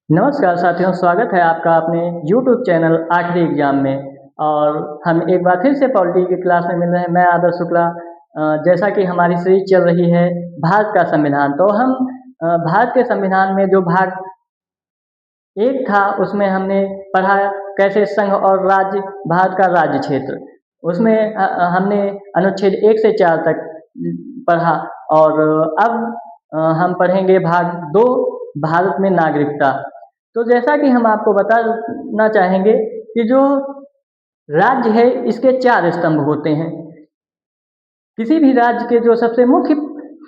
नमस्कार साथियों, स्वागत है आपका अपने यूट्यूब चैनल आखिरी एग्जाम में। और हम एक बार फिर से पॉलिटी की क्लास में मिल रहे हैं। मैं आदर्श शुक्ला। जैसा कि हमारी सीरीज चल रही है भारत का संविधान, तो हम भारत के संविधान में जो भाग एक था उसमें हमने पढ़ा कैसे संघ और राज्य, भारत का राज्य क्षेत्र, उसमें हमने अनुच्छेद 1 से 4 तक पढ़ा। और अब हम पढ़ेंगे भाग 2, भारत में नागरिकता। तो जैसा कि हम आपको बताना चाहेंगे कि जो राज्य है इसके 4 स्तंभ होते हैं। किसी भी राज्य के जो सबसे मुख्य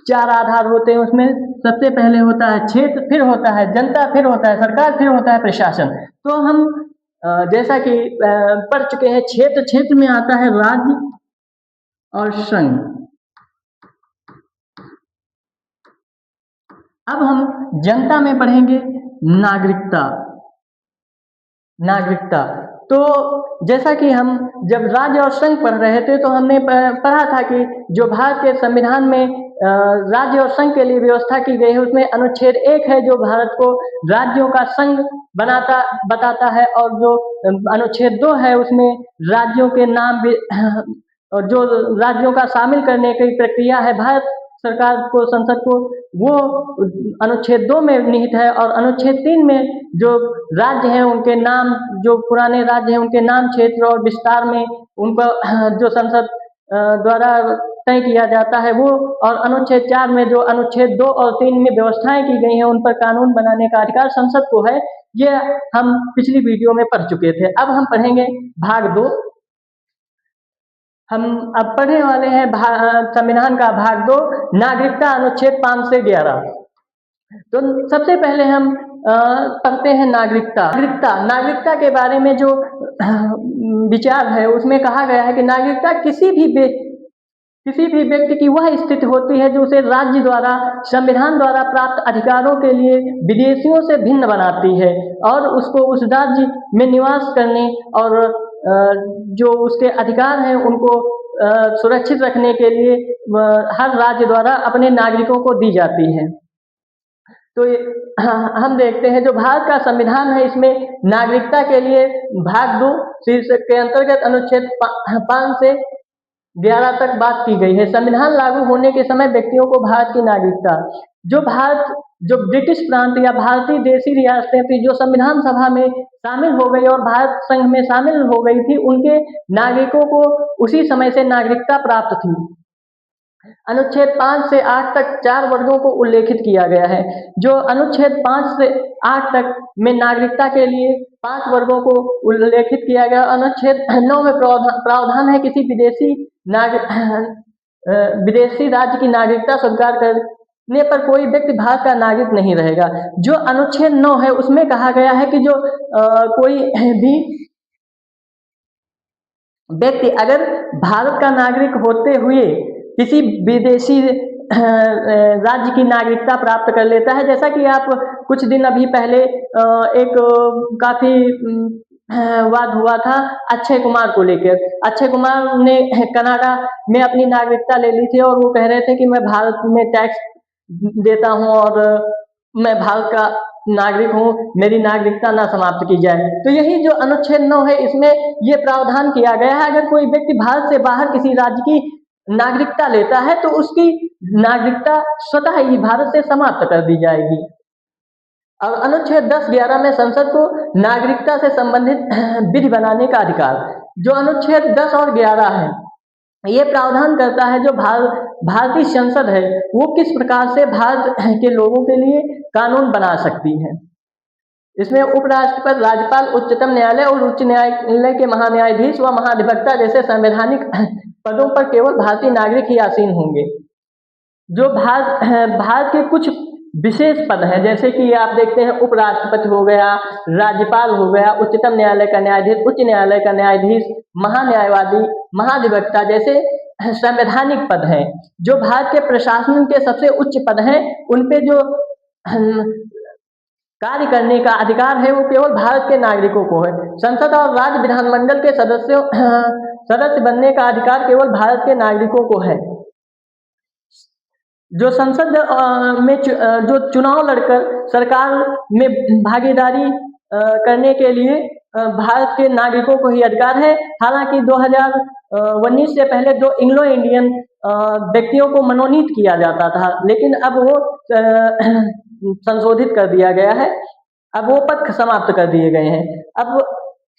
4 आधार होते हैं उसमें सबसे पहले होता है क्षेत्र, फिर होता है जनता, फिर होता है सरकार, फिर होता है प्रशासन। तो हम जैसा कि पढ़ चुके हैं, क्षेत्र में आता है राज्य और संघ। अब हम जनता में पढ़ेंगे नागरिकता। तो जैसा कि हम जब राज्य और संघ पढ़ रहे थे तो हमने पढ़ा था कि जो भारत के संविधान में राज्य और संघ के लिए व्यवस्था की गई है उसमें अनुच्छेद 1 है जो भारत को राज्यों का संघ बताता है, और जो अनुच्छेद 2 है उसमें राज्यों के नाम भी और जो राज्यों का शामिल करने की प्रक्रिया है भारत सरकार को, संसद को, वो अनुच्छेद 2 में निहित है। और अनुच्छेद 3 में जो राज्य हैं उनके नाम, जो पुराने राज्य हैं उनके नाम, क्षेत्र और विस्तार में उनको जो संसद द्वारा तय किया जाता है वो। और अनुच्छेद 4 में जो अनुच्छेद 2 और 3 में व्यवस्थाएं की गई हैं उन पर कानून बनाने का अधिकार संसद को है। ये हम पिछली वीडियो में पढ़ चुके थे। अब हम पढ़ेंगे भाग 2। हम अब पढ़ने वाले हैं संविधान का भाग 2, नागरिकता, अनुच्छेद 5 से 11। तो सबसे पहले हम पढ़ते हैं नागरिकता के बारे में जो विचार है उसमें कहा गया है कि नागरिकता किसी भी व्यक्ति की वह स्थिति होती है जो उसे राज्य द्वारा, संविधान द्वारा प्राप्त अधिकारों के लिए विदेशियों से भिन्न बनाती है और उसको उस राज्य में निवास करने और जो उसके अधिकार हैं उनको सुरक्षित रखने के लिए हर राज्य द्वारा अपने नागरिकों को दी जाती है। तो हम देखते हैं जो भारत का संविधान है इसमें नागरिकता के लिए भाग 2 शीर्षक के अंतर्गत अनुच्छेद 5 से 11 तक बात की गई है। संविधान लागू होने के समय व्यक्तियों को भारत की नागरिकता, जो ब्रिटिश प्रांत या भारतीय देशी रियासतें थी जो संविधान सभा में शामिल हो गई और भारत संघ में शामिल हो गई थी, उनके नागरिकों को उसी समय से नागरिकता प्राप्त थी। अनुच्छेद 5 से 8 तक 4 वर्गों को उल्लेखित किया गया है। जो अनुच्छेद 5 से 8 तक में नागरिकता के लिए 5 वर्गों को उल्लेखित किया गया। अनुच्छेद 9 में प्रावधान है किसी विदेशी राज्य की नागरिकता स्वीकार करने पर कोई व्यक्ति भारत का नागरिक नहीं रहेगा। जो अनुच्छेद 9 है उसमें कहा गया है कि जो कोई भी व्यक्ति अगर भारत का नागरिक होते हुए किसी विदेशी राज्य की नागरिकता प्राप्त कर लेता है, जैसा कि आप कुछ दिन अभी पहले एक काफ़ी वाद हुआ था अक्षय कुमार को लेकर। अक्षय कुमार ने कनाडा में अपनी नागरिकता ले ली थी और वो कह रहे थे कि मैं भारत में टैक्स देता हूँ और मैं भारत का नागरिक हूँ, मेरी नागरिकता ना समाप्त की जाए। तो यही जो अनुच्छेद 9 है इसमें ये प्रावधान किया गया है, अगर कोई व्यक्ति भारत से बाहर किसी राज्य की नागरिकता लेता है तो उसकी नागरिकता स्वतः ही भारत से समाप्त कर दी जाएगी। और अनुच्छेद 10-11 में संसद को नागरिकता से संबंधित विधि बनाने का अधिकार। जो अनुच्छेद 10 और 11 है ये प्रावधान करता है जो भारतीय संसद है वो किस प्रकार से भारत के लोगों के लिए कानून बना सकती है। इसमें उपराष्ट्रपति, राज्यपाल, उच्चतम न्यायालय और उच्च न्यायालय के महान्यायाधीश व महाधिवक्ता जैसे संवैधानिक पदों पर केवल भारतीय नागरिक ही आसीन होंगे। जो भारत के कुछ विशेष पद हैं, जैसे कि आप देखते हैं उपराष्ट्रपति हो गया, राज्यपाल हो गया, उच्चतम न्यायालय का न्यायाधीश, उच्च न्यायालय का न्यायाधीश, महान्यायवादी, महाधिवक्ता जैसे संवैधानिक पद हैं। जो भारत के प्रशासन के सबसे उच्च पद हैं उन पे जो कार्य करने का अधिकार है वो केवल भारत के नागरिकों को है। संसद और राज्य विधानमंडल के सदस्य बनने का अधिकार केवल भारत के नागरिकों को है। जो संसद में जो चुनाव लड़कर सरकार में भागीदारी करने के लिए भारत के नागरिकों को ही अधिकार है। हालांकि 2019 से पहले जो एंग्लो इंडियन व्यक्तियों को मनोनीत किया जाता था, लेकिन अब वो संशोधित कर दिया गया है। अब वो पद समाप्त कर दिए गए हैं। अब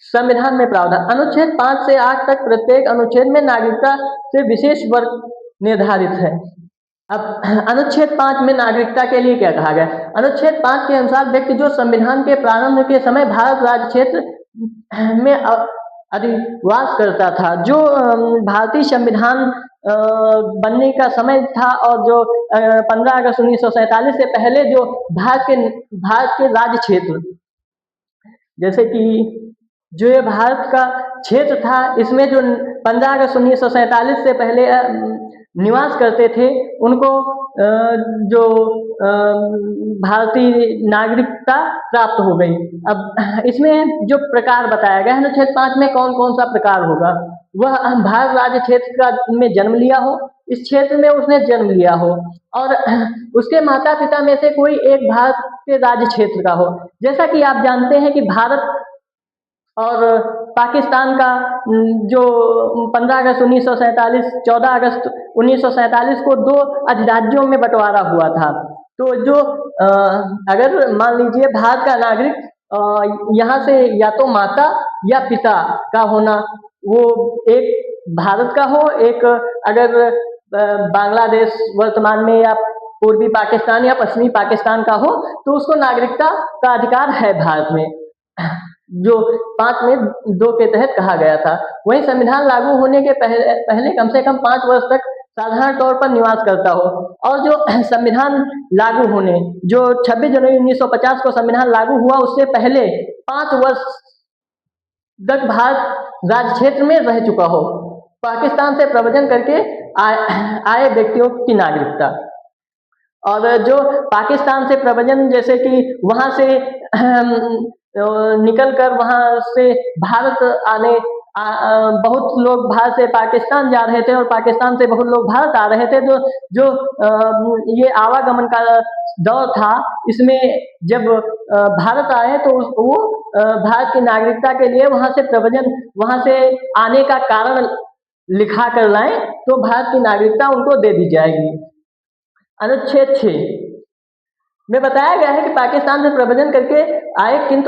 संविधान में प्रावधान अनुच्छेद 5 से 8 तक प्रत्येक अनुच्छेद में नागरिकता से विशेष वर्ग निर्धारित है। अब अनुच्छेद 5 में नागरिकता के लिए क्या कहा गया? अनुच्छेद 5 के अनुसार व्यक्ति जो संविधान के प्रारंभ के समय भारत राज्य क्षेत्र में अधिवास करता था, जो भारतीय संविधान बनने का समय था और जो 15 अगस्त 1947 से पहले जो भारत के राज्य क्षेत्र, जैसे कि जो ये भारत का क्षेत्र था, इसमें जो 15 अगस्त 1947 से पहले निवास करते थे, उनको जो भारतीय नागरिकता प्राप्त हो गई। अब इसमें जो प्रकार बताया गया है अनुच्छेद 5 में, कौन कौन सा प्रकार होगा? वह भारत राज्य क्षेत्र का में जन्म लिया हो, इस क्षेत्र में उसने जन्म लिया हो, और उसके माता पिता में से कोई एक भारत के राज्य क्षेत्र का हो। जैसा कि आप जानते हैं कि भारत और पाकिस्तान का जो 15 अगस्त 1947, 14 अगस्त 1947 को 2 अधिराज्यों में बंटवारा हुआ था। तो जो अगर मान लीजिए भारत का नागरिक यहाँ से या तो माता या पिता का होना, वो एक भारत का हो, एक अगर बांग्लादेश वर्तमान में या पूर्वी पाकिस्तान या पश्चिमी पाकिस्तान का हो, तो उसको नागरिकता का अधिकार है भारत में, जो 5 में 2 के तहत कहा गया था। वहीं संविधान लागू होने के पहले कम से कम 5 वर्ष तक साधारण तौर पर निवास करता हो, और जो संविधान लागू होने, जो 26 जनवरी 1950 को संविधान लागू हुआ, उससे पहले 5 वर्ष तक भारत राज्य क्षेत्र में रह चुका हो, पाकिस्तान से प्रव्रजन करके आए व्यक्तियों की नागरिकता। और जो पाकिस्तान से प्रव्रजन, जैसे कि वहाँ से निकल कर वहाँ से भारत आने बहुत लोग भारत से पाकिस्तान जा रहे थे और पाकिस्तान से बहुत लोग भारत आ रहे थे। जो ये आवागमन का दौर था, इसमें जब भारत आए तो वो भारत की नागरिकता के लिए वहाँ से प्रव्रजन, वहाँ से आने का कारण लिखा कर लाएं तो भारत की नागरिकता उनको दे दी जाएगी। अनुच्छेद 6 में बताया गया है कि पाकिस्तान से प्रव्रजन करके आए किन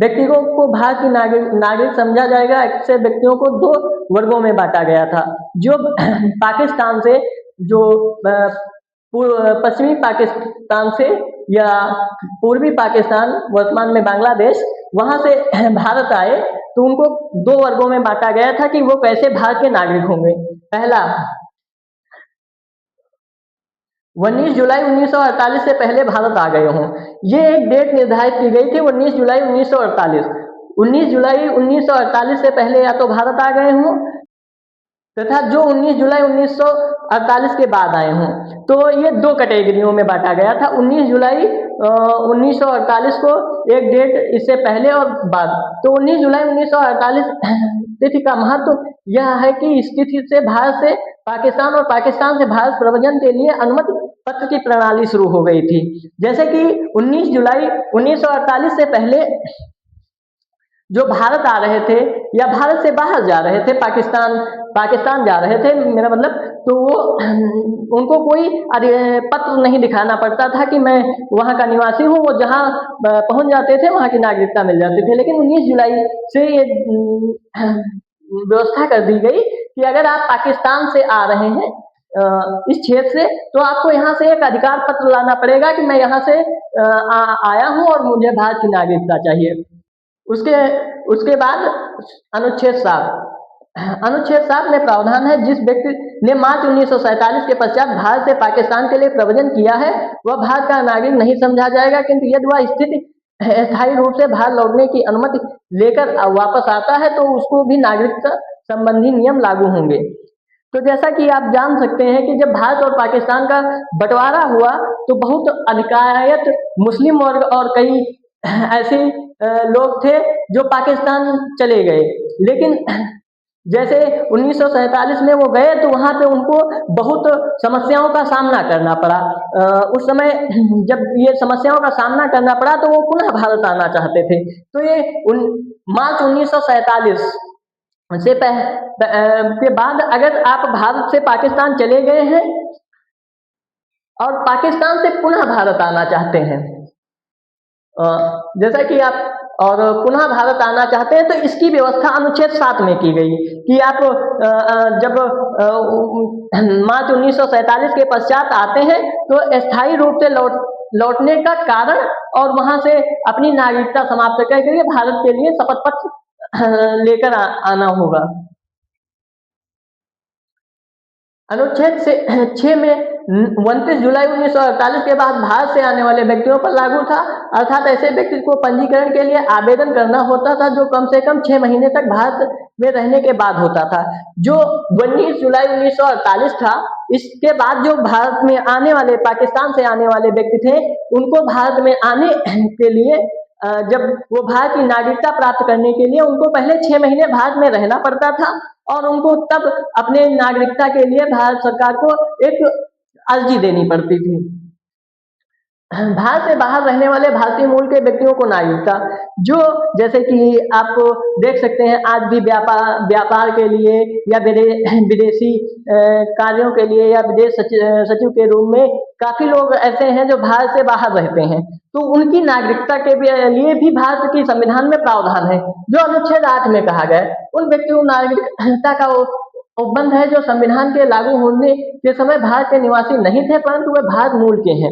व्यक्तियों को भारत की नागरिक समझा जाएगा। ऐसे व्यक्तियों को 2 वर्गों में बांटा गया था। जो पाकिस्तान से, जो पश्चिमी पाकिस्तान से या पूर्वी पाकिस्तान वर्तमान में बांग्लादेश, वहाँ से भारत आए, तो उनको 2 वर्गों में बांटा गया था कि वो कैसे भारत के नागरिक होंगे। पहला, 19 जुलाई 1948 से पहले भारत आ गए हों। ये एक डेट निर्धारित की गई थी, 19 जुलाई 1948। 19 जुलाई 1948 से पहले या तो भारत आ गए हों, तथा जो 19 जुलाई 1948 के बाद आए हों। तो ये 2 कैटेगरियों में बांटा गया था। 19 जुलाई 1948 को एक डेट, इससे पहले और बाद। तो 19 जुलाई 1948 तिथि का महत्व यह है कि इस तिथि से भारत से पाकिस्तान और पाकिस्तान से भारत प्रव्रजन के लिए अनुमति पत्र की प्रणाली शुरू हो गई थी। जैसे कि 19 जुलाई 1948 से पहले जो भारत आ रहे थे या भारत से बाहर जा रहे थे, पाकिस्तान जा रहे थे मेरा मतलब, तो वो उनको कोई पत्र नहीं दिखाना पड़ता था कि मैं वहाँ का निवासी हूँ। वो जहाँ पहुँच जाते थे वहाँ की नागरिकता मिल जाती थी। लेकिन 19 जुलाई से ये व्यवस्था कर दी गई कि अगर आप पाकिस्तान से आ रहे हैं इस क्षेत्र से, तो आपको यहाँ से एक अधिकार पत्र लाना पड़ेगा कि मैं यहाँ से आया हूँ और मुझे भारत की नागरिकता चाहिए। उसके बाद अनुच्छेद 7 में प्रावधान है, जिस व्यक्ति ने मार्च 1947 के पश्चात भारत से पाकिस्तान के लिए प्रव्रजन किया है, वह भारत का नागरिक नहीं समझा जाएगा, किंतु यदि वह स्थिति स्थायी रूप से भारत लौटने की अनुमति लेकर वापस आता है तो उसको भी नागरिकता संबंधी नियम लागू होंगे। तो जैसा कि आप जान सकते हैं कि जब भारत और पाकिस्तान का बंटवारा हुआ तो बहुत अधिकांश मुस्लिम वर्ग और कई ऐसे लोग थे जो पाकिस्तान चले गए। लेकिन जैसे 1947 में वो गए तो वहाँ पे उनको बहुत समस्याओं का सामना करना पड़ा। उस समय जब ये समस्याओं का सामना करना पड़ा तो वो पुनः भारत आना चाहते थे। तो ये मार्च 1947 से के बाद अगर आप भारत से पाकिस्तान चले गए हैं और पाकिस्तान से पुनः भारत आना चाहते हैं, जैसा कि आप और पुनः भारत आना चाहते हैं तो इसकी व्यवस्था अनुच्छेद 7 में की गई कि आप जब मार्च 1947 के पश्चात आते हैं तो स्थायी रूप से लौटने का कारण और वहां से अपनी नागरिकता समाप्त करके भारत के लिए शपथ पत्र लेकर आना होगा। अनुच्छेद से 6 में 29 जुलाई 1948 के बाद भारत से आने वाले व्यक्तियों पर लागू था, अर्थात ऐसे व्यक्ति को पंजीकरण के लिए आवेदन करना होता था जो कम से कम 6 महीने तक भारत में रहने के बाद होता था। जो 19 जुलाई 1948 था, इसके बाद जो भारत में आने वाले, पाकिस्तान से आने वाले व्यक्ति थे, उनको भारत में आने के लिए जब वो भारत की नागरिकता प्राप्त करने के लिए उनको पहले 6 महीने भारत में रहना पड़ता था और उनको तब अपने नागरिकता के लिए भारत सरकार को एक अर्जी देनी पड़ती थी। भारत से बाहर रहने वाले भारतीय मूल के व्यक्तियों को नागरिकता, जो जैसे कि आप देख सकते हैं आज भी व्यापार के लिए या विदेशी कार्यों के लिए या विदेश सचिव के रूप में काफी लोग ऐसे हैं जो भारत से बाहर रहते हैं, तो उनकी नागरिकता के लिए भी भारत की संविधान में प्रावधान है जो अनुच्छेद 8 में कहा गया है। उन व्यक्तियों को नागरिकता का उपबंध है जो संविधान के लागू होने के समय भारत के निवासी नहीं थे परंतु वे भारत मूल के हैं।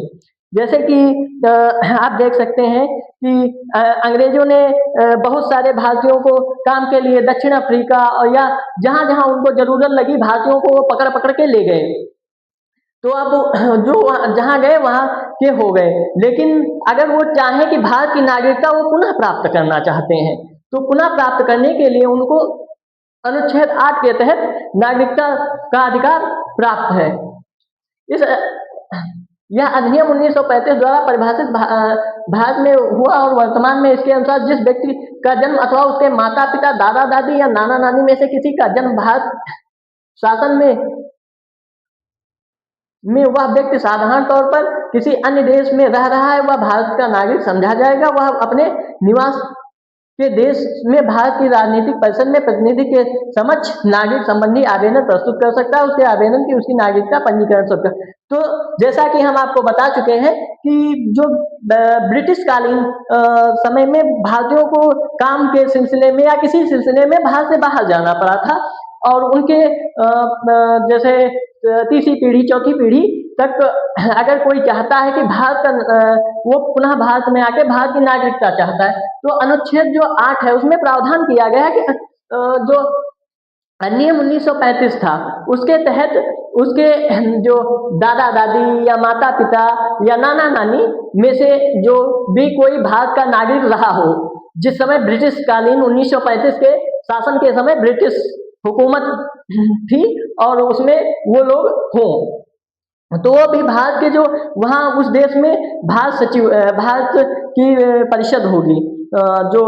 जैसे कि आप देख सकते हैं कि अंग्रेजों ने बहुत सारे भारतीयों को काम के लिए दक्षिण अफ्रीका और या जहां जहां उनको जरूरत लगी भारतीयों को वो पकड़ पकड़ के ले गए, तो अब जो जहां गए वहां के हो गए। लेकिन अगर वो चाहें कि भारत की नागरिकता वो पुनः प्राप्त करना चाहते हैं तो पुनः प्राप्त करने के लिए उनको अनुच्छेद 8 के तहत नागरिकता का अधिकार प्राप्त है। इस यह अधिनियम 1935 द्वारा परिभाषित भारत में हुआ और वर्तमान में इसके अनुसार जिस व्यक्ति का जन्म अथवा उसके माता पिता, दादा दादी या नाना नानी में से किसी का जन्म भारत शासन में वह व्यक्ति साधारण तौर पर किसी अन्य देश में रह रहा है, वह भारत का नागरिक समझा जाएगा। वह अपने निवास के देश में भारत की राजनीतिक परिषद में प्रतिनिधि के समक्ष नागरिक संबंधी आवेदन प्रस्तुत कर सकता है। उसके आवेदन की उसकी नागरिकता पंजीकरण सकता है। तो जैसा कि हम आपको बता चुके हैं कि जो ब्रिटिश कालीन समय में भारतीयों को काम के सिलसिले में या किसी सिलसिले में भारत से बाहर जाना पड़ा था और उनके जैसे तीसरी पीढ़ी, चौथी पीढ़ी तक अगर कोई चाहता है कि भारत का वो पुनः भारत में आके भारत की नागरिकता चाहता है तो अनुच्छेद जो 8 है उसमें प्रावधान किया गया है कि जो अधिनियम 1935 था उसके तहत उसके जो दादा दादी या माता पिता या नाना नानी में से जो भी कोई भारत का नागरिक रहा हो, जिस समय ब्रिटिश कालीन 1935 के शासन के समय ब्रिटिश हुकूमत थी और उसमें वो लोग हों, तो वो भी भारत के जो वहाँ उस देश में भारत की परिषद होगी जो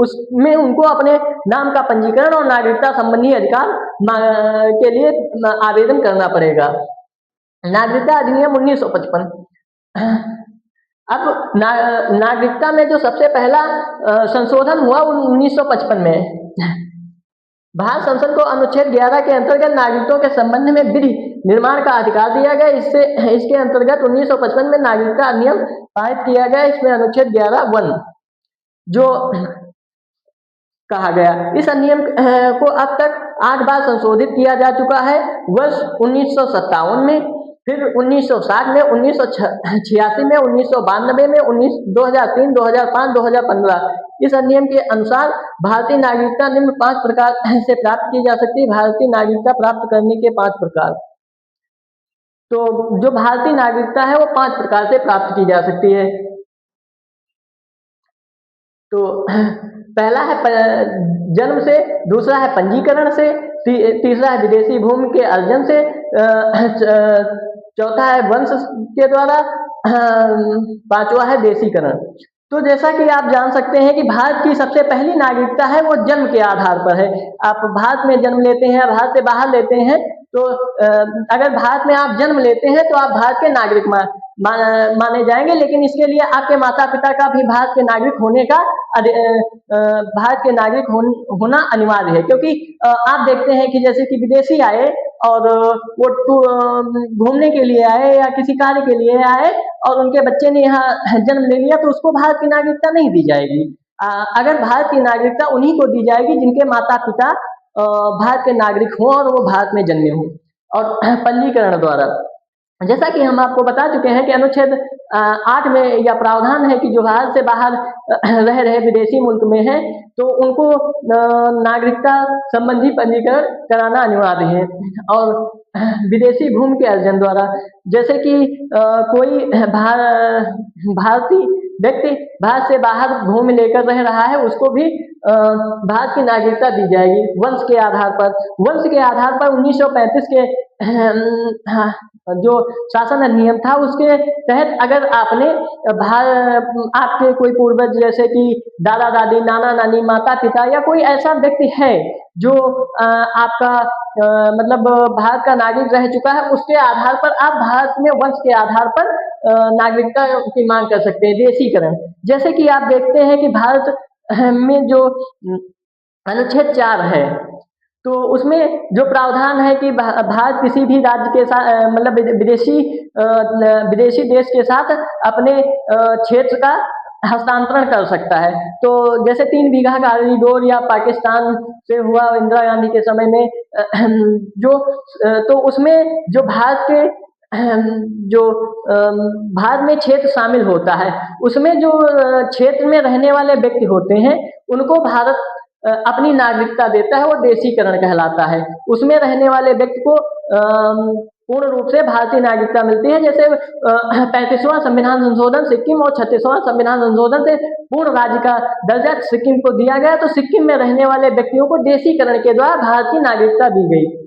उसमें उनको अपने नाम का पंजीकरण और नागरिकता संबंधी अधिकार के लिए आवेदन करना पड़ेगा। नागरिकता अधिनियम 1955। अब नागरिकता में जो सबसे पहला संशोधन हुआ 1955 में भारत संसद को अनुच्छेद 11 के अंतर्गत नागरिकों के संबंध में विधि निर्माण का अधिकार दिया गया। इसके अंतर्गत 1955 में नागरिकता अधिनियम पारित किया गया। इसमें अनुच्छेद 11(1) जो कहा गया, इस अधिनियम को अब तक 8 बार संशोधित किया जा चुका है। वर्ष 1957 में, फिर 1960 में, 1986 में, 1992 में, 2003, 2005, 2015। इस अधिनियम के अनुसार भारतीय नागरिकता निम्न 5 प्रकार से प्राप्त की जा सकती है। भारतीय नागरिकता प्राप्त करने के 5 प्रकार। तो जो भारतीय नागरिकता है वो 5 प्रकार से प्राप्त की जा सकती है। तो पहला है जन्म से, दूसरा है पंजीकरण से, तीसरा है विदेशी भूमि के अर्जन से, चौथा है वंश के द्वारा, पांचवा है देशीकरण। तो जैसा कि आप जान सकते हैं कि भारत की सबसे पहली नागरिकता है वो जन्म के आधार पर है। आप भारत में जन्म लेते हैं, भारत से बाहर लेते हैं तो अगर भारत में आप जन्म लेते हैं तो आप भारत के नागरिक माने जाएंगे, लेकिन इसके लिए आपके माता पिता का भी भारत के नागरिक होने का भारत के नागरिक होना अनिवार्य है। क्योंकि आप देखते हैं कि जैसे कि विदेशी आए और वो घूमने के लिए आए या किसी कार्य के लिए आए और उनके बच्चे ने यहाँ जन्म ले लिया तो उसको भारत की नागरिकता नहीं दी जाएगी। अगर भारत की नागरिकता उन्हीं को दी जाएगी जिनके माता पिता भारत के नागरिक हों और वो भारत में जन्मे हों। और पंजीकरण द्वारा जैसा कि हम आपको बता चुके हैं कि अनुच्छेद 8 में यह प्रावधान है कि जो भारत से बाहर रह रहे विदेशी मुल्क में हैं तो उनको नागरिकता संबंधी पंजीकरण कराना अनिवार्य है। और विदेशी भूमि के अर्जन द्वारा जैसे कि कोई भारतीय व्यक्ति भारत से बाहर भूमि लेकर रह रहा है उसको भी भारत की नागरिकता दी जाएगी वंश के आधार पर। वंश के आधार पर 1935 के जो शासन अधिनियम था उसके तहत अगर आपने आपके कोई पूर्वज जैसे कि दादा दादी, नाना नानी, माता पिता या कोई ऐसा व्यक्ति है जो आपका मतलब भारत का नागरिक रह चुका है, उसके आधार पर आप भारत में वंश के आधार पर नागरिकता की मांग कर सकते हैं। देशीकरण जैसे कि आप देखते हैं कि भारत में जो अनुच्छेद 4 है तो उसमें जो प्रावधान है कि भारत किसी भी राज्य के साथ मतलब विदेशी देश के साथ अपने क्षेत्र का हस्तांतरण कर सकता है। तो जैसे 3 बीघा कॉरिडोर या पाकिस्तान से हुआ इंदिरा गांधी के समय में जो तो उसमें जो भारत के जो भारत में क्षेत्र शामिल होता है उसमें जो क्षेत्र में रहने वाले व्यक्ति होते हैं उनको भारत अपनी नागरिकता देता है, वो देशीकरण कहलाता है। उसमें रहने वाले व्यक्ति को पूर्ण रूप से भारतीय नागरिकता मिलती है। जैसे 35वां संविधान संशोधन सिक्किम और 36वां संविधान संशोधन से पूर्ण राज्य का दर्जा सिक्किम को दिया गया, तो सिक्किम में रहने वाले व्यक्तियों को देशीकरण के द्वारा भारत की नागरिकता दी गई।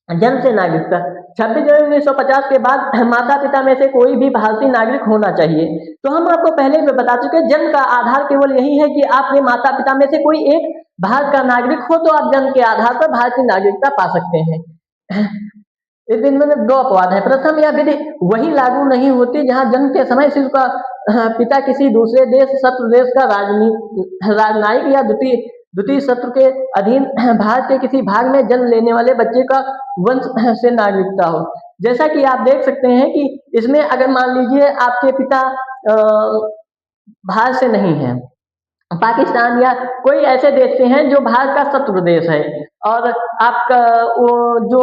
जन्म से नागरिकता 26 जनवरी 1950 के बाद माता पिता में से कोई भी भारतीय नागरिक होना चाहिए। तो हम आपको पहले भी बता चुके जन्म का आधार केवल यही है कि आपके माता पिता में से कोई एक भारत का नागरिक हो तो आप जन्म के आधार पर भारत की नागरिकता पा सकते हैं। इस बिंदु में 2 अपवाद है। प्रथम, यह विधि वही लागू नहीं होती जहां जन्म के समय से उसका पिता किसी दूसरे देश शत्रु देश का राजनयिक या द्वितीय शत्रु के अधीन भारत के किसी भाग में जन्म लेने वाले बच्चे का वंश से नागरिकता हो। जैसा कि आप देख सकते हैं कि इसमें अगर मान लीजिए आपके पिता भारत से नहीं है, पाकिस्तान या कोई ऐसे देश से हैं जो भारत का शत्रु देश है और आपका वो जो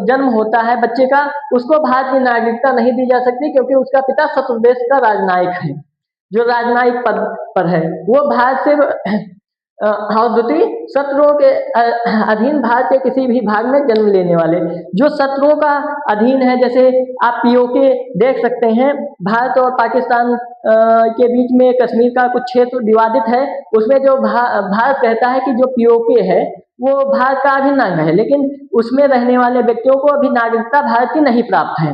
जन्म होता है बच्चे का उसको भारत की नागरिकता नहीं दी जा सकती क्योंकि उसका पिता शत्रु देश का राजनयिक है, जो राजनयिक पद पर है वो भारत से और द्वितीय शत्रुओं के अधीन भारत के किसी भी भाग में जन्म लेने वाले जो शत्रुओं का अधीन है। जैसे आप पीओके देख सकते हैं, भारत और पाकिस्तान के बीच में कश्मीर का कुछ क्षेत्र विवादित है, उसमें जो भारत कहता है कि जो पीओके है वो भारत का अभिन्न अंग है, लेकिन उसमें रहने वाले व्यक्तियों को अभी नागरिकता भारत की नहीं प्राप्त है।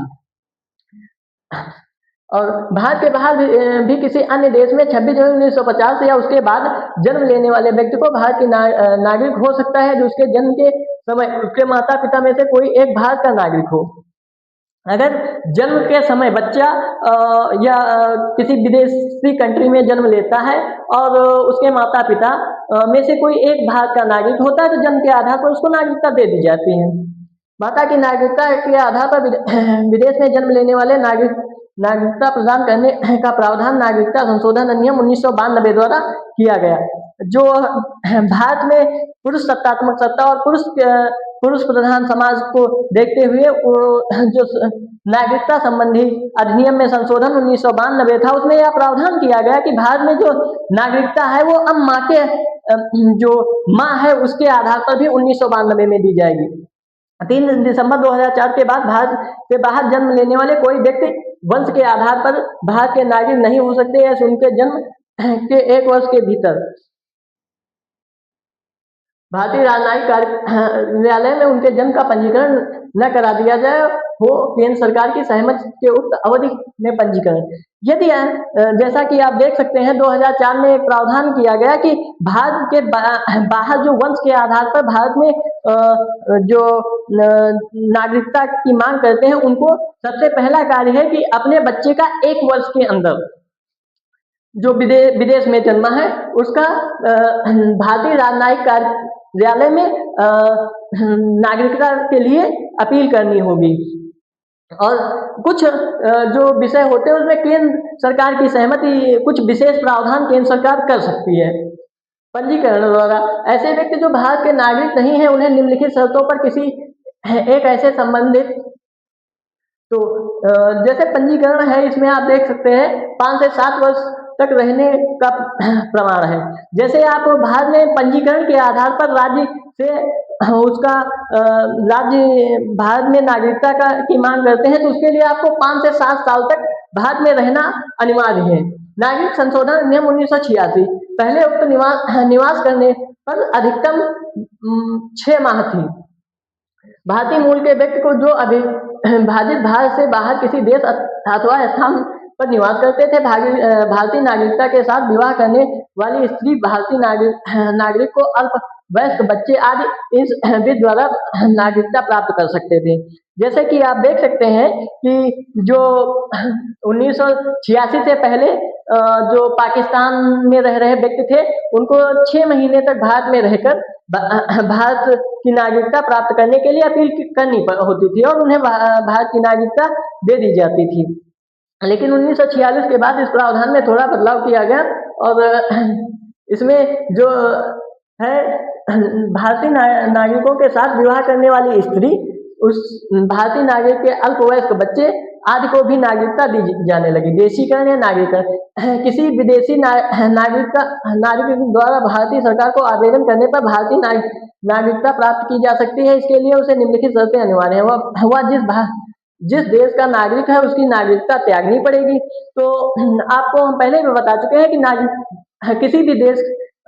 और भारत के बाहर भी किसी अन्य देश में 26 जनवरी 1950 या उसके बाद जन्म लेने वाले व्यक्ति को भारत की नागरिक हो सकता है जो उसके जन्म के समय उसके माता पिता में से कोई एक भारत का नागरिक हो। अगर जन्म के समय बच्चा या किसी विदेशी कंट्री में जन्म लेता है और उसके माता पिता में से कोई एक भारत का नागरिक होता है तो जन्म के आधार पर उसको नागरिकता दे दी जाती है। माता की नागरिकता के आधार पर विदेश में जन्म लेने वाले नागरिकता प्रदान करने का प्रावधान नागरिकता संशोधन अधिनियम 1992 द्वारा किया गया, जो भारत में पुरुष सत्तात्मक सत्ता और पुरुष प्रधान समाज को देखते हुए जो नागरिकता संबंधी अधिनियम में संशोधन 1992 था उसमें यह प्रावधान किया गया कि भारत में जो नागरिकता है वो अब माँ के जो माँ है उसके आधार पर भी 1992 में दी जाएगी। 3 दिसंबर 2004 के बाद भारत से बाहर जन्म लेने वाले कोई व्यक्ति वंश के आधार पर भारत के नागरिक नहीं हो सकते हैं उनके जन्म के 1 वर्ष के भीतर। भारतीय राजनयिक कार्यालय में उनके जन्म का पंजीकरण न करा दिया जाए हो केंद्र सरकार की सहमति के उक्त अवधि में पंजीकरण। यदि जैसा कि आप देख सकते हैं 2004 में एक प्रावधान किया गया कि भारत के बाहर जो वंश के आधार पर भारत में जो नागरिकता की मांग करते हैं उनको सबसे पहला कार्य है कि अपने बच्चे का 1 वर्ष के अंदर जो विदेश में जन्मा है उसका भारतीय राजनयिक कार्यालय में नागरिकता के लिए अपील करनी होगी। और कुछ जो विषय होते हैं उसमें केंद्र सरकार की सहमति, कुछ विशेष प्रावधान केंद्र सरकार कर सकती है। पंजीकरण द्वारा ऐसे व्यक्ति जो भारत के नागरिक नहीं है उन्हें निम्नलिखित शर्तों पर किसी एक ऐसे संबंधित तो जैसे पंजीकरण है इसमें आप देख सकते हैं 5 से 7 वर्ष तक रहने का प्रमाण है। जैसे आप भारत में पंजीकरण के आधार पर राज्य से उसका राज्य भारत में नागरिकता की मांग करते हैं तो उसके लिए आपको 5 से 7 साल तक भारत में रहना अनिवार्य है। नागरिक संशोधन अधिनियम 1986 पहले उक्त निवास करने पर अधिकतम 6 माह थी। भारतीय मूल के व्यक्ति को जो अविभाजित भारत से बाहर किसी देश अथवा स्थान पर निवास करते थे भारतीय नागरिकता के साथ विवाह करने वाली स्त्री भारतीय नागरिक को अल्पवयस्क बच्चे आदि इस विधि द्वारा नागरिकता प्राप्त कर सकते थे। जैसे कि आप देख सकते हैं कि जो 1986 से पहले जो पाकिस्तान में रह रहे व्यक्ति थे उनको 6 महीने तक भारत में रहकर भारत की नागरिकता प्राप्त करने के लिए अपील करनी होती थी और उन्हें भारत की नागरिकता दे दी जाती थी। लेकिन 1946 के बाद इस प्रावधान में थोड़ा बदलाव किया गया और इसमें जो है भारतीय नागरिकों के साथ विवाह करने वाली स्त्री उस भारतीय नागरिक के अल्पवयस्क बच्चे आदि को भी नागरिकता दी जाने लगी। देशीकरण या नागरिकरण किसी विदेशी नागरिक द्वारा भारतीय सरकार को आवेदन करने पर भारतीय नागरिकता प्राप्त की जा सकती है। इसके लिए उसे निम्नलिखित शर्तें अनिवार्य है। वह जिस देश का नागरिक है उसकी नागरिकता त्यागनी पड़ेगी। तो आपको हम पहले भी बता चुके हैं कि किसी भी देश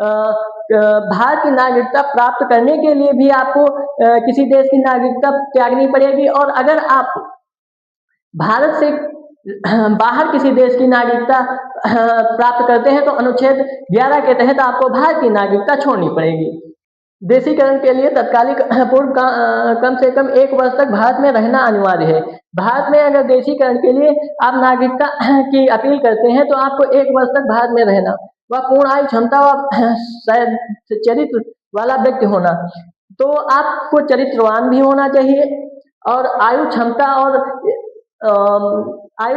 भारत की नागरिकता प्राप्त करने के लिए भी आपको किसी देश की नागरिकता त्यागनी पड़ेगी और अगर आप भारत से बाहर किसी देश की नागरिकता प्राप्त करते हैं तो अनुच्छेद 11 के तहत आपको भारत की नागरिकता छोड़नी पड़ेगी। देशीकरण के लिए तत्कालिक पूर्व कम से कम 1 वर्ष तक भारत में रहना अनिवार्य है। भारत में अगर देशीकरण के लिए आप नागरिकता की अपील करते हैं तो आपको 1 वर्ष तक भारत में रहना व पूर्ण आयु क्षमता व चरित्र वाला व्यक्ति होना। तो आपको चरित्रवान भी होना चाहिए और आयु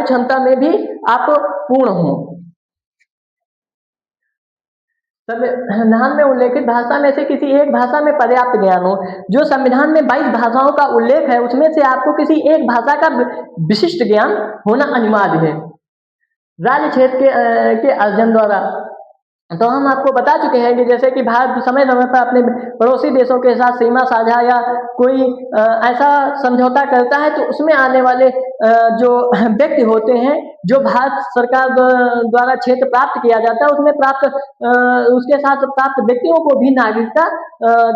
क्षमता में भी आप पूर्ण हो। संविधान में उल्लेखित भाषा में से किसी एक भाषा में पर्याप्त ज्ञान हो। जो संविधान में 22 भाषाओं का उल्लेख है उसमें से आपको किसी एक भाषा का विशिष्ट ज्ञान होना अनिवार्य है। राज्य क्षेत्र के अर्जन द्वारा तो हम आपको बता चुके हैं कि जैसे कि भारत समय समय पर अपने पड़ोसी देशों के साथ सीमा साझा या कोई ऐसा समझौता करता है तो उसमें आने वाले जो व्यक्ति होते हैं जो भारत सरकार द्वारा क्षेत्र प्राप्त किया जाता है उसमें उसके साथ प्राप्त व्यक्तियों को भी नागरिकता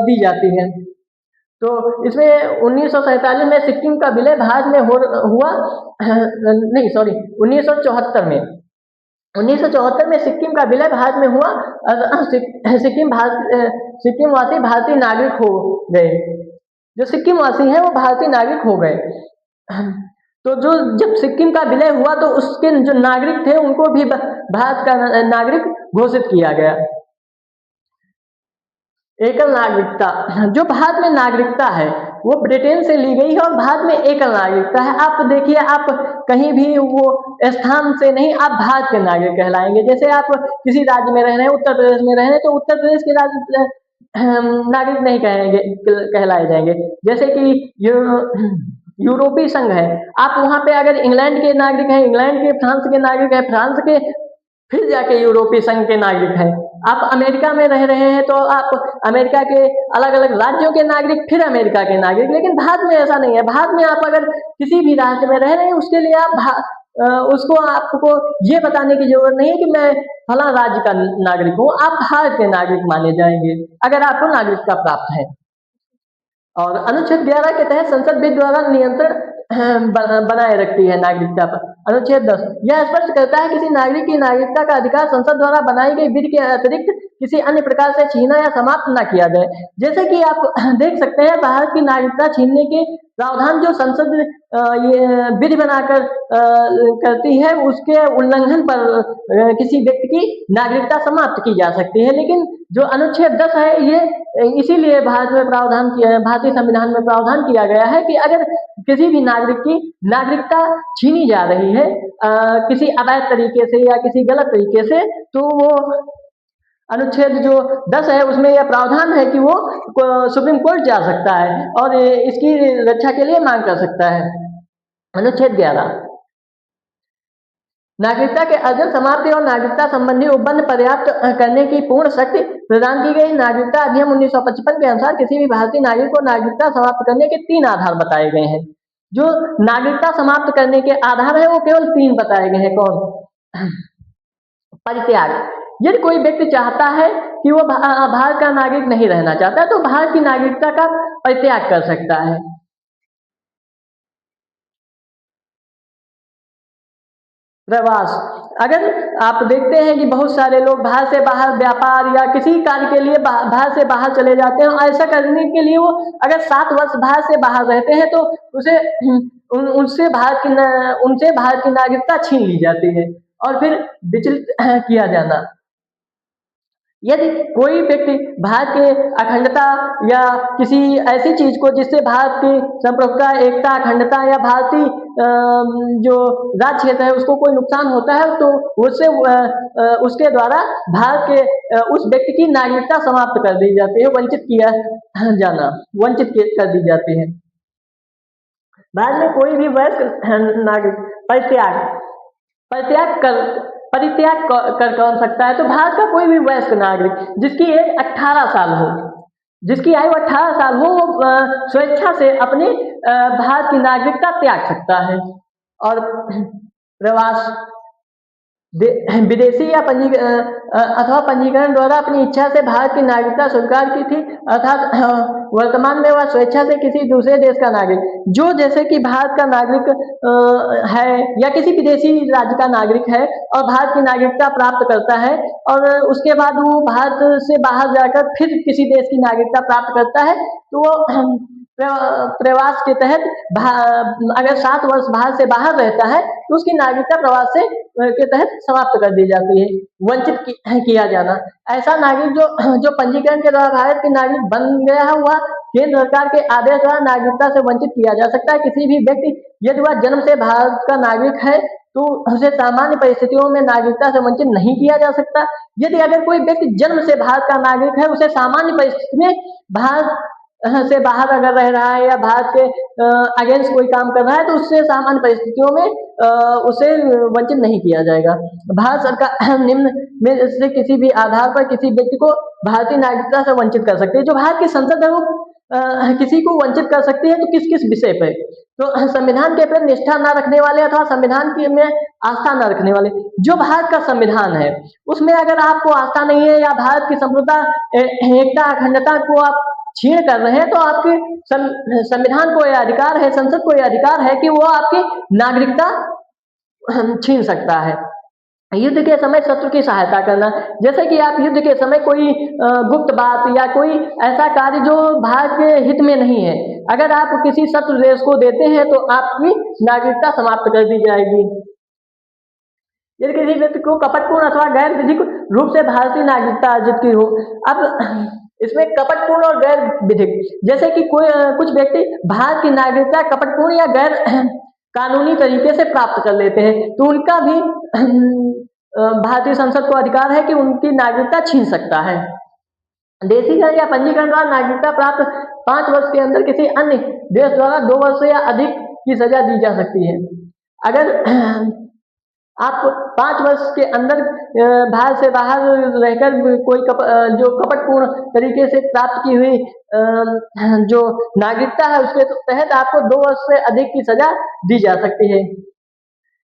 दी जाती है। तो इसमें 1947 में सिक्किम का विलय भारत में हुआ 1974 में 1974 में सिक्किम का विलय भारत में हुआ। सिक्किम वासी भारतीय नागरिक हो गए। जो सिक्किम वासी हैं वो भारतीय नागरिक हो गए। तो जब सिक्किम का विलय हुआ तो उसके जो नागरिक थे उनको भी भारत का नागरिक घोषित किया गया। एकल नागरिकता जो भारत में नागरिकता है वो ब्रिटेन से ली गई है और भारत में एकल नागरिकता है। आप देखिए आप कहीं भी वो स्थान से नहीं आप भारत के नागरिक कहलाएंगे। जैसे आप किसी राज्य में रह रहे हैं उत्तर प्रदेश में रह रहे हैं तो उत्तर प्रदेश के राज्य नागरिक नहीं कहलाए जाएंगे। जैसे कि यूरोपीय संघ है आप वहाँ पे अगर इंग्लैंड के नागरिक हैं इंग्लैंड के, फ्रांस के नागरिक है फ्रांस के, फिर जाके यूरोपीय संघ के नागरिक हैं। आप अमेरिका में रह रहे हैं तो आप अमेरिका के अलग अलग राज्यों के नागरिक फिर अमेरिका के नागरिक। लेकिन भारत में ऐसा नहीं है। भारत में आप अगर किसी भी राज्य में रह रहे हैं उसके लिए आप उसको आपको ये बताने की जरूरत नहीं है कि मैं फला राज्य का नागरिक हूँ, आप भारत के नागरिक माने जाएंगे अगर आपको नागरिकता प्राप्त है। और अनुच्छेद 11 के तहत संसद भी द्वारा नियंत्रण बनाए रखती है नागरिकता पर। अनुच्छेद 10 यह स्पष्ट करता है किसी नागरिक की नागरिकता का अधिकार संसद द्वारा बनाई गई विधि के अतिरिक्त किसी अन्य प्रकार से छीना या समाप्त न किया जाए। जैसे कि आप देख सकते हैं भारत की नागरिकता छीनने के प्रावधान जो संसद ये विधि बनाकर करती है, उसके उल्लंघन पर किसी व्यक्ति की नागरिकता समाप्त की जा सकती है। लेकिन जो अनुच्छेद 10 है ये इसीलिए भारत में प्रावधान किया, भारतीय संविधान में प्रावधान किया गया है कि अगर किसी भी नागरिक की नागरिकता छीनी जा रही है किसी अवैध तरीके से या किसी गलत तरीके से, तो वो अनुच्छेद जो 10 है उसमें यह प्रावधान है कि वो सुप्रीम कोर्ट जा सकता है और इसकी रक्षा के लिए मांग कर सकता है। अनुच्छेद 11 नागरिकता के अर्जन, समाप्ति और नागरिकता संबंधी उपबंध पर्याप्त करने की पूर्ण शक्ति प्रदान की गई। नागरिकता अधिनियम 1955 के अनुसार किसी भी भारतीय नागरिक को नागरिकता समाप्त करने के 3 आधार बताए गए हैं। जो नागरिकता समाप्त करने के आधार है वो केवल 3 बताए गए हैं। कौन? परित्याग, यदि कोई व्यक्ति चाहता है कि वो भारत का नागरिक नहीं रहना चाहता तो भारत की नागरिकता का परित्याग कर सकता है। प्रवास, अगर आप देखते हैं कि बहुत सारे लोग भारत से बाहर व्यापार या किसी कार्य के लिए भारत से बाहर चले जाते हैं, ऐसा करने के लिए वो अगर 7 वर्ष भारत से बाहर रहते हैं तो उसे उनसे भारत की नागरिकता छीन ली जाती है और फिर विचलित किया जाना। यदि कोई व्यक्ति भारत के अखंडता या किसी ऐसी चीज को जिससे भारत की संप्रभुता, एकता, अखंडता या भारतीय जो राज्य क्षेत्र है उसको कोई नुकसान होता है तो उससे उसके द्वारा भारत के उस व्यक्ति की नागरिकता समाप्त कर दी जाती है, वंचित किया जाना, कर दी जाती है। भारत में कोई भी वयस्क नागरिक परित्याग कर कौन सकता है? तो भारत का कोई भी वयस्क नागरिक जिसकी एज 18 साल हो, जिसकी आयु 18 साल हो, वो स्वेच्छा से अपनी भारत की नागरिकता त्याग सकता है। और प्रवास, विदेशी या अथवा पंजीकरण द्वारा अपनी इच्छा से भारत की नागरिकता स्वीकार की थी, अर्थात वर्तमान में वह स्वेच्छा से किसी दूसरे देश का नागरिक, जो जैसे कि भारत का नागरिक है या किसी विदेशी राज्य का नागरिक है और भारत की नागरिकता प्राप्त करता है और उसके बाद वो भारत से बाहर जाकर फिर किसी देश की नागरिकता प्राप्त करता है, तो वो प्रवास के तहत अगर 7 वर्ष भारत से बाहर रहता है तो उसकी नागरिकता प्रवास से के तहत समाप्त कर दी जाती है। वंचित किया जाना, ऐसा नागरिक जो पंजीकरण के द्वारा भारत के नागरिक बन गया है वह केंद्र सरकार के आदेश द्वारा नागरिकता से वंचित किया जा सकता है। किसी भी व्यक्ति यदि वह जन्म से भारत का नागरिक है तो उसे सामान्य परिस्थितियों में नागरिकता से वंचित नहीं किया जा सकता। यदि अगर कोई व्यक्ति जन्म से भारत का नागरिक है, उसे सामान्य परिस्थिति में भारत से बाहर अगर रह रहा है या भारत के अगेंस्ट कोई काम कर रहा है तो उससे सामान्य परिस्थितियों में उसे वंचित नहीं किया जाएगा। भारत सरकार निम्न में से किसी भी आधार पर किसी व्यक्ति को भारतीय नागरिकता से वंचित कर सकती है। जो भारत की संसद है वो किसी को वंचित कर सकती है तो किस किस विषय पे? तो संविधान के प्रति निष्ठा न रखने वाले अथवा संविधान की में आस्था न रखने वाले। जो भारत का संविधान है उसमें अगर आपको आस्था नहीं है या भारत की संप्रभुता, एकता, अखंडता को आप छीन कर रहे हैं तो आपके संविधान को यह अधिकार है, संसद को यह अधिकार है कि वो आपकी नागरिकता छीन सकता है। युद्ध के समय शत्रु की सहायता करना, जैसे कि आप युद्ध के समय कोई गुप्त बात या कोई ऐसा कार्य जो भारत के हित में नहीं है अगर आप किसी शत्रु देश को देते हैं तो आपकी नागरिकता समाप्त कर दी जाएगी। यदि किसी व्यक्ति को कपटपूर्ण अथवा गैर विधिक रूप से भारतीय नागरिकता अर्जित की हो, अब इसमें कपटपूर्ण और गैर विधिक, जैसे कि कुछ व्यक्ति भारत की नागरिकता कपटपूर्ण या गैर कानूनी तरीके से प्राप्त कर लेते हैं तो उनका भी भारतीय संसद को अधिकार है कि उनकी नागरिकता छीन सकता है। देशीकरण या पंजीकरण द्वारा नागरिकता प्राप्त 5 वर्ष के अंदर किसी अन्य देश द्वारा 2 वर्ष या अधिक की सजा दी जा सकती है। अगर आप 5 वर्ष के अंदर भारत से बाहर रहकर कोई जो कपटपूर्ण तरीके से प्राप्त की हुई जो नागरिकता है उसके तहत आपको 2 वर्ष से अधिक की सजा दी जा सकती है।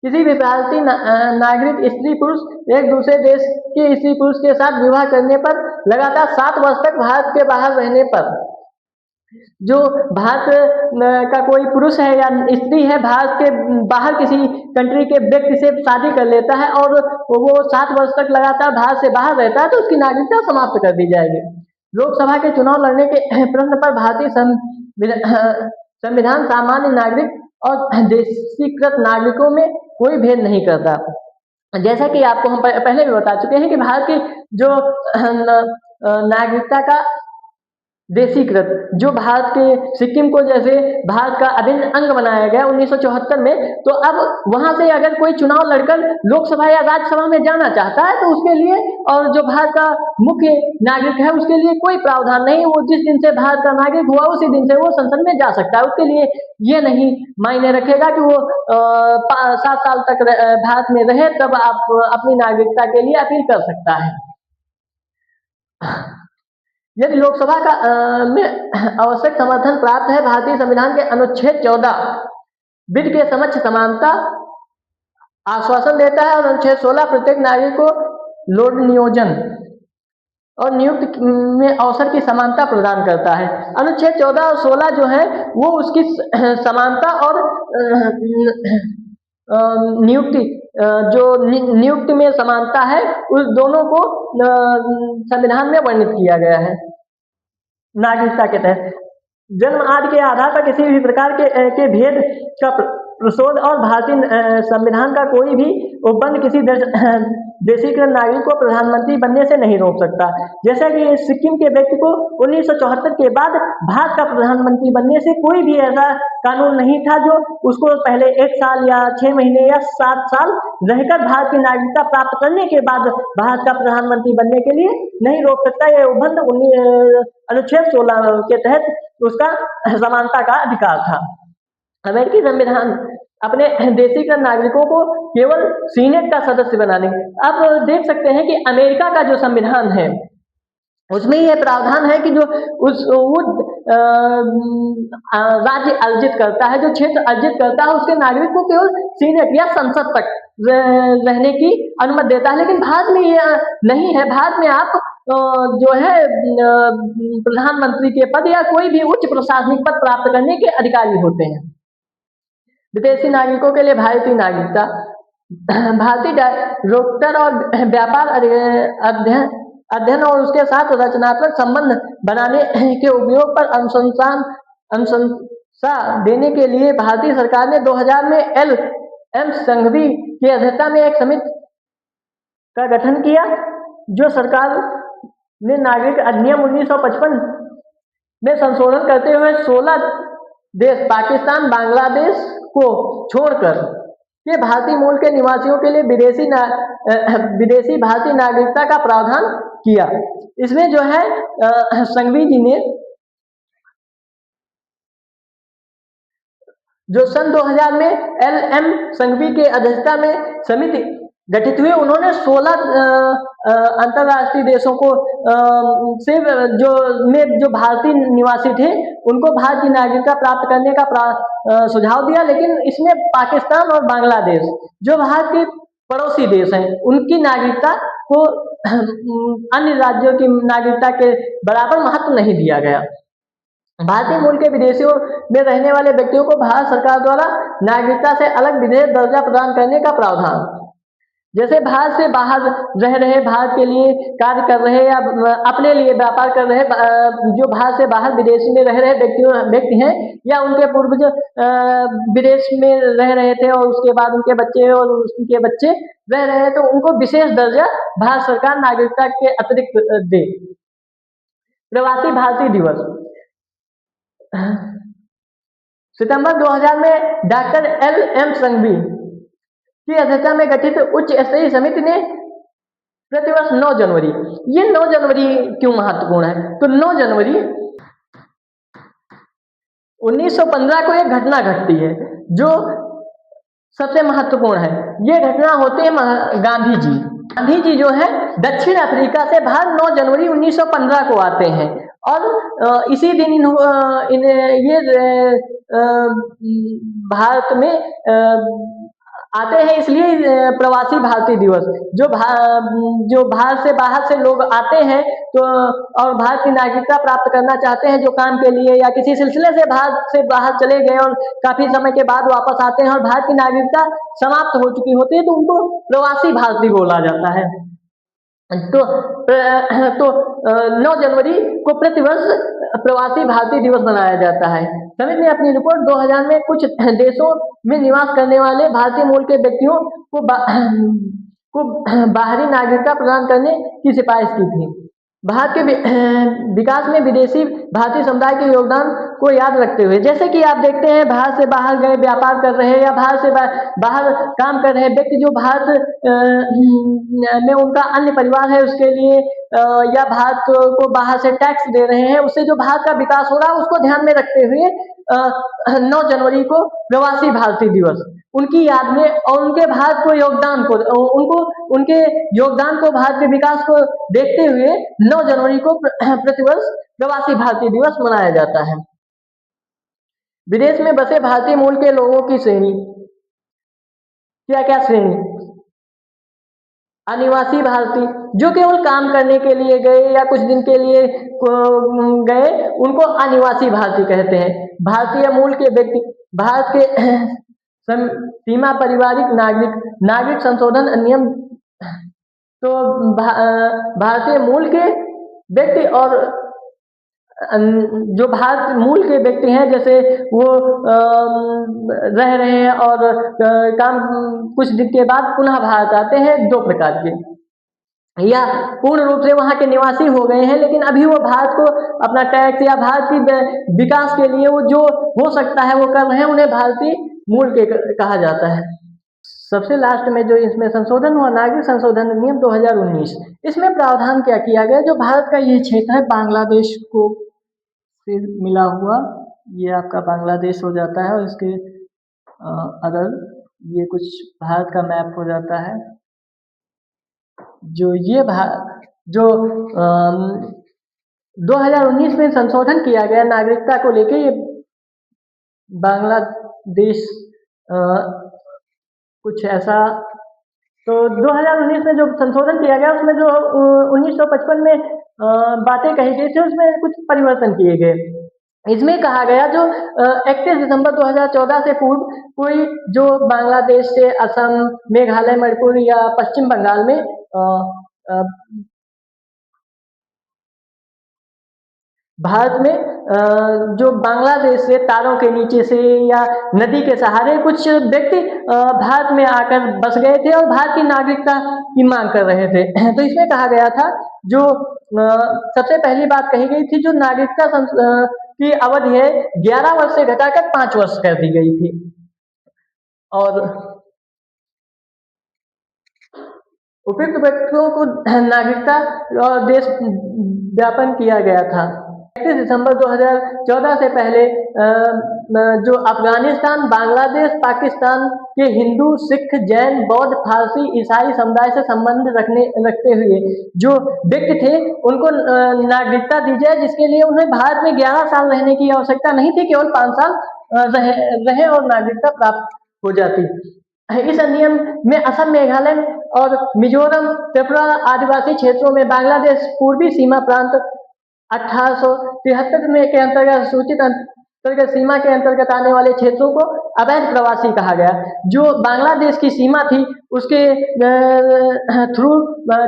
किसी भी भारतीय नागरिक स्त्री पुरुष एक दूसरे देश के स्त्री पुरुष के साथ विवाह करने पर लगातार 7 वर्ष तक भारत के बाहर रहने पर, जो भारत का कोई पुरुष है या स्त्री है, भारत के बाहर किसी कंट्री के व्यक्ति से शादी कर लेता है और वो 7 वर्ष तक लगातार भारत से बाहर रहता है, तो उसकी नागरिकता समाप्त कर दी जाएगी। लोकसभा के चुनाव लड़ने के प्रश्न पर भारतीय संविधान सामान्य नागरिक और देशीकृत नागरिकों में कोई भेद नहीं करता। जैसा कि आपको हम पहले भी बता चुके हैं कि भारत की जो नागरिकता का देशीकृत, जो भारत के सिक्किम को जैसे भारत का अभिन्न अंग बनाया गया 1974 में, तो अब वहां से अगर कोई चुनाव लड़कर लोकसभा या राज्यसभा में जाना चाहता है तो उसके लिए, और जो भारत का मुख्य नागरिक है उसके लिए कोई प्रावधान नहीं, वो जिस दिन से भारत का नागरिक हुआ उसी दिन से वो संसद में जा सकता है। उसके लिए ये नहीं मायने रखेगा कि वो 7 साल तक भारत में रहे तब आप अपनी नागरिकता के लिए अपील कर सकता है। यदि लोकसभा का में आवश्यक समर्थन प्राप्त है, भारतीय संविधान के अनुच्छेद 14 बिल के समक्ष समानता आश्वासन देता है और अनुच्छेद 16 प्रत्येक नागरिक को लोड नियोजन और नियुक्त में अवसर की समानता प्रदान करता है। अनुच्छेद 14 और 16 जो है वो उसकी समानता और नियुक्ति, जो नियुक्ति में समानता है, उस दोनों को संविधान में वर्णित किया गया है। नागरिकता के तहत जन्म आदि के आधार पर किसी भी प्रकार के भेद का प्रशोध और भारतीय संविधान का कोई भी उपबंध किसी देशीकृत नागरिक को प्रधानमंत्री बनने से नहीं रोक सकता। जैसा कि सिक्किम के व्यक्ति को 1974 के बाद भारत का प्रधानमंत्री बनने से कोई भी ऐसा कानून नहीं था जो उसको पहले 1 साल या 6 महीने या 7 साल रहकर भारत की नागरिकता प्राप्त करने के बाद भारत का प्रधानमंत्री बनने के लिए नहीं रोक सकता। यह उपबंध अनुच्छेद 16 के तहत उसका समानता का अधिकार था। अमेरिकी संविधान अपने देशीकृत नागरिकों को केवल सीनेट का सदस्य बनाने, आप देख सकते हैं कि अमेरिका का जो संविधान है उसमें यह प्रावधान है कि जो राज्य अर्जित करता है, जो क्षेत्र अर्जित करता है, उसके नागरिक को केवल सीनेट या संसद तक रहने की अनुमति देता है। लेकिन भारत में यह नहीं है। भारत में आप जो है प्रधानमंत्री के पद या कोई भी उच्च प्रशासनिक पद प्राप्त करने के अधिकारी होते हैं। विदेशी नागरिकों के लिए भारतीय नागरिकता, भारतीय डॉक्टर और व्यापार अध्ययन और उसके साथ रचनात्मक संबंध बनाने के उपयोग पर अनुशंसा देने के लिए भारतीय सरकार ने 2000 में एल.एम. संघवी की अध्यक्षता में एक समिति का गठन किया, जो सरकार ने नागरिक अधिनियम 1955 में संशोधन करते हुए 16 देश पाकिस्तान, बांग्लादेश को छोड़कर के भारतीय मूल के निवासियों के लिए विदेशी भारतीय नागरिकता का प्रावधान किया। इसमें जो है संघवी जी ने जो सन 2000 में एल.एम. संघवी के अध्यक्षता में समिति गठित हुई, उन्होंने 16 अंतरराष्ट्रीय देशों को से जो भारतीय निवासी थे उनको भारत की नागरिकता प्राप्त करने का सुझाव दिया। लेकिन इसमें पाकिस्तान और बांग्लादेश जो भारत के पड़ोसी देश हैं उनकी नागरिकता को अन्य राज्यों की नागरिकता के बराबर महत्व नहीं दिया गया। भारतीय मूल के विदेशियों में रहने वाले व्यक्तियों को भारत सरकार द्वारा नागरिकता से अलग विशेष दर्जा प्रदान करने का प्रावधान, जैसे भारत से बाहर रह रहे, भारत के लिए कार्य कर रहे या अपने लिए व्यापार कर रहे जो भारत से बाहर विदेश में रह रहे व्यक्ति हैं या उनके पूर्वज विदेश में रह रहे थे और उसके बाद उनके बच्चे और उनके बच्चे रह रहे हैं, तो उनको विशेष दर्जा भारत सरकार नागरिकता के अतिरिक्त दे। प्रवासी भारतीय दिवस सितंबर 2000 में डॉक्टर एल.एम. संघवी की अध्यक्षता में गठित उच्च स्तरीय समिति ने प्रतिवर्ष 9 जनवरी, ये 9 जनवरी क्यों महत्वपूर्ण है, तो 9 जनवरी 1915 को एक घटना घटती है जो सबसे महत्वपूर्ण है। ये घटना होते हैं गांधी जी जो है दक्षिण अफ्रीका से भारत 9 जनवरी 1915 को आते हैं और इसी दिन ये भारत में आते हैं, इसलिए प्रवासी भारतीय दिवस जो भारत से बाहर से लोग आते हैं तो और भारत की नागरिकता प्राप्त करना चाहते हैं, जो काम के लिए या किसी सिलसिले से भारत से बाहर चले गए और काफी समय के बाद वापस आते हैं और भारत की नागरिकता समाप्त हो चुकी होती है, तो उनको प्रवासी भारतीय बोला जाता है। तो 9 जनवरी को प्रतिवर्ष प्रवासी भारतीय दिवस मनाया जाता है। समिति ने अपनी रिपोर्ट 2000 में कुछ देशों में निवास करने वाले भारतीय मूल के व्यक्तियों को बाहरी नागरिकता प्रदान करने की सिफारिश की थी। भारत के विकास में विदेशी भारतीय समुदाय के योगदान को याद रखते हुए, जैसे कि आप देखते हैं भारत से बाहर गए व्यापार कर रहे हैं या भारत से बाहर काम कर रहे व्यक्ति जो भारत में उनका अन्य परिवार है उसके लिए या भारत को बाहर से टैक्स दे रहे हैं, उससे जो भारत का विकास हो रहा है उसको ध्यान में रखते हुए 9 जनवरी को प्रवासी भारतीय दिवस उनकी याद में और उनके भारत को योगदान को उनके योगदान को भारत के विकास को देखते हुए 9 जनवरी को प्रतिवर्ष प्रवासी भारतीय दिवस मनाया जाता है। विदेश में बसे भारतीय मूल के लोगों की श्रेणी, क्या क्या श्रेणी? अनिवासी भारतीय जो केवल काम करने के लिए गए या कुछ दिन के लिए गए उनको अनिवासी भारतीय कहते हैं। भारतीय मूल के व्यक्ति भारत के सीमा पारिवारिक नागरिक संशोधन अधिनियम, तो भारतीय मूल के व्यक्ति और जो भारत मूल के व्यक्ति हैं जैसे वो रह रहे हैं और काम कुछ दिन के बाद पुनः भारत आते हैं, 2 प्रकार के, या पूर्ण रूप से वहाँ के निवासी हो गए हैं लेकिन अभी वो भारत को अपना टैक्स या भारत की विकास के लिए वो जो हो सकता है वो कर रहे हैं, उन्हें भारतीय मूल के कहा जाता है। सबसे लास्ट में जो इसमें संशोधन हुआ नागरिक संशोधन अधिनियम 2019, इसमें प्रावधान क्या किया गया, जो भारत का ये क्षेत्र है बांग्लादेश को से मिला हुआ, ये आपका बांग्लादेश हो जाता है और इसके अगर ये कुछ भारत का मैप हो जाता है, जो ये जो 2019 में संशोधन किया गया नागरिकता को लेके, ये बांग्लादेश कुछ ऐसा, तो 2019 में जो संशोधन किया गया उसमें जो 1955 में बातें कही गई थी उसमें कुछ परिवर्तन किए गए। इसमें कहा गया जो 31 दिसंबर 2014 से पूर्व कोई जो बांग्लादेश से असम, मेघालय, मणिपुर या पश्चिम बंगाल में भारत में जो बांग्लादेश से तारों के नीचे से या नदी के सहारे कुछ व्यक्ति भारत में आकर बस गए थे और भारत की नागरिकता की मांग कर रहे थे। तो इसमें कहा गया था जो सबसे पहली बात कही गई थी, जो नागरिकता की अवधि है 11 वर्ष से घटाकर 5 वर्ष कर दी गई थी और उपयुक्त व्यक्तियों को नागरिकता और देश व्यापन किया गया था। 31 दिसंबर 2014 से पहले जो अफगानिस्तान, बांग्लादेश, पाकिस्तान के हिंदू, सिख, जैन, बौद्ध, फारसी, ईसाई समुदाय से संबंध रखते हुए जो व्यक्ति थे उनको नागरिकता दी जाए, जिसके लिए उन्हें भारत में 11 साल रहने की आवश्यकता नहीं थी, केवल 5 साल रहे और नागरिकता प्राप्त हो जाती। इस अधिनियम में असम, मेघालय और मिजोरम, त्रिपुरा आदिवासी क्षेत्रों में बांग्लादेश पूर्वी सीमा प्रांत 1873 में के अंतर्गत सूचित अंतर्गत सीमा के अंतर्गत आने वाले क्षेत्रों को अवैध प्रवासी कहा गया। जो बांग्लादेश की सीमा थी उसके थ्रू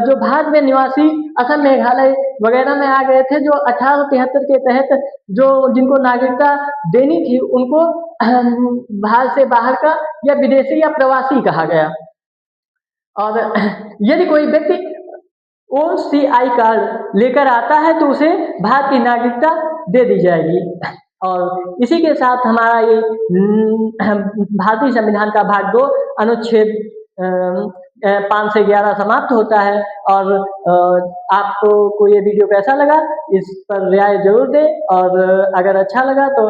जो भारत में निवासी असम, मेघालय वगैरह में आ गए थे, जो 1873 के तहत जो जिनको नागरिकता देनी थी उनको भारत से बाहर का या विदेशी या प्रवासी कहा गया। और यदि कोई व्यक्ति OCI कार्ड लेकर आता है तो उसे भारत की नागरिकता दे दी जाएगी। और इसी के साथ हमारा ये भारतीय संविधान का भाग 2 अनुच्छेद 5 से 11 समाप्त होता है। और आपको ये वीडियो कैसा लगा इस पर राय जरूर दें, और अगर अच्छा लगा तो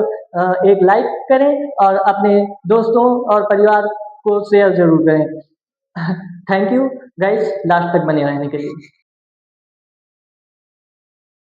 एक लाइक करें और अपने दोस्तों और परिवार को शेयर जरूर करें। थैंक यू गाइस, लास्ट तक बने रहने के लिए।